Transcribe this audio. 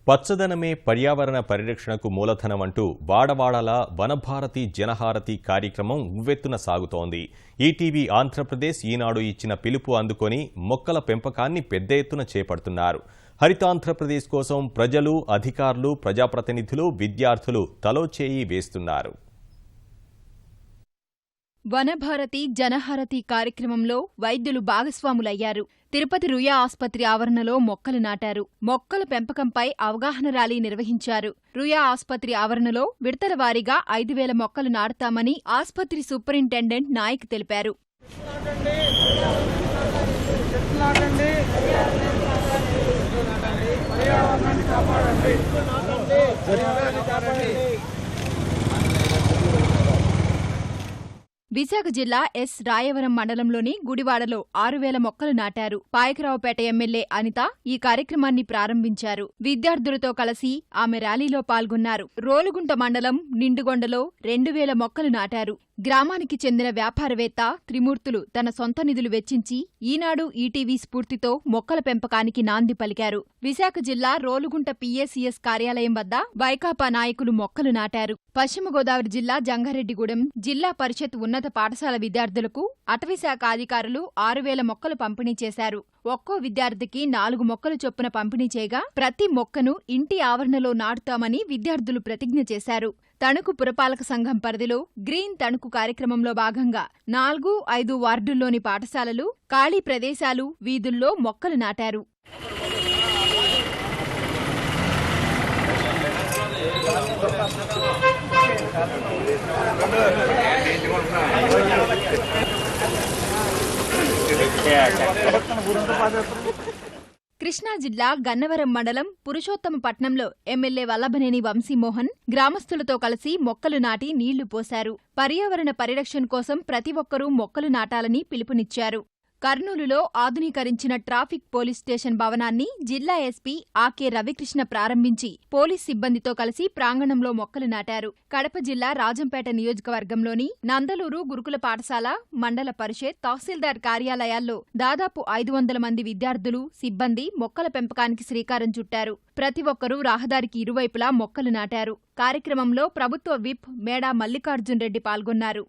పచ్చదనమే పర్యావరణ పరిరక్షణకు మూలధనమంటూ వాడవాడలా వనభారతి జనహారతి కార్యక్రమం ఉవ్వెత్తున సాగుతోంది. ఈటీవీ ఆంధ్రప్రదేశ్ ఈనాడు ఇచ్చిన పిలుపు అందుకొని మొక్కల పెంపకాన్ని పెద్ద ఎత్తున చేపడుతున్నారు. హరితాంధ్రప్రదేశ్ కోసం ప్రజలు, అధికారులు, ప్రజాప్రతినిధులు, విద్యార్థులు తలో చేయి వేస్తున్నారు. వనభారతి జనహారతి కార్యక్రమంలో వైద్యులు భాగస్వాములయ్యారు. తిరుపతి రుయా ఆస్పత్రి ఆవరణలో మొక్కలు నాటారు. మొక్కల పెంపకంపై అవగాహన ర్యాలీ నిర్వహించారు. రుయా ఆస్పత్రి ఆవరణలో విడతల వారీగా 5,000 మొక్కలు నాటుతామని ఆస్పత్రి సూపరింటెండెంట్ నాయక్ తెలిపారు. విశాఖ జిల్లా ఎస్ రాయవరం మండలంలోని గుడివాడలో 6,000 మొక్కలు నాటారు. పాయకరావుపేట ఎమ్మెల్యే అనిత ఈ కార్యక్రమాన్ని ప్రారంభించారు. విద్యార్థులతో కలిసి ఆమె ర్యాలీలో పాల్గొన్నారు. రోలుగుంట మండలం నిండుగొండలో 2,000 మొక్కలు నాటారు. గ్రామానికి చెందిన వ్యాపారవేత్త త్రిమూర్తులు తన సొంత నిధులు వెచ్చించి ఈనాడు ఈటీవీ స్ఫూర్తితో మొక్కల పెంపకానికి నాంది పలికారు. విశాఖ జిల్లా రోలుగుంట పీఏసీఎస్ కార్యాలయం వద్ద వైకాపా నాయకులు మొక్కలు నాటారు. పశ్చిమ గోదావరి జిల్లా జంగారెడ్డిగూడెం జిల్లా పరిషత్ ఉన్నత పాఠశాల విద్యార్థులకు అటవీశాఖ అధికారులు 6,000 మొక్కలు పంపిణీ చేశారు. ఒక్కో విద్యార్థికి 4 మొక్కలు చొప్పున పంపిణీ చేయగా ప్రతి మొక్కను ఇంటి ఆవరణలో నాటుతామని విద్యార్థులు ప్రతిజ్ఞ చేశారు. తణుకు పురపాలక సంఘం పరిధిలో గ్రీన్ తణుకు కార్యక్రమంలో భాగంగా 4, 5 వార్డుల్లోని పాఠశాలలు, ఖాళీ ప్రదేశాలు, వీధుల్లో మొక్కలు నాటారు. కృష్ణా జిల్లా గన్నవరం మండలం పురుషోత్తమపట్నంలో ఎమ్మెల్యే వల్లభనేని వంశీమోహన్ గ్రామస్తులతో కలిసి మొక్కలు నాటి నీళ్లు పోశారు. పర్యావరణ పరిరక్షణ కోసం ప్రతి ఒక్కరూ మొక్కలు నాటాలని పిలుపునిచ్చారు. కర్నూలులో ఆధునీకరించిన ట్రాఫిక్ పోలీస్ స్టేషన్ భవనాన్ని జిల్లా ఎస్పీ ఆకే రవికృష్ణ ప్రారంభించి పోలీస్ సిబ్బందితో కలిసి ప్రాంగణంలో మొక్కలు నాటారు. కడప జిల్లా రాజంపేట నియోజకవర్గంలోని నందలూరు గురుకుల పాఠశాల, మండల పరిషత్, తహసీల్దార్ కార్యాలయాల్లో దాదాపు 500 మంది విద్యార్థులు, సిబ్బంది మొక్కల పెంపకానికి శ్రీకారం చుట్టారు. ప్రతి ఒక్కరూ రహదారికి ఇరువైపులా మొక్కలు నాటారు. కార్యక్రమంలో ప్రభుత్వ విప్ మేడా మల్లికార్జున్ రెడ్డి పాల్గొన్నారు.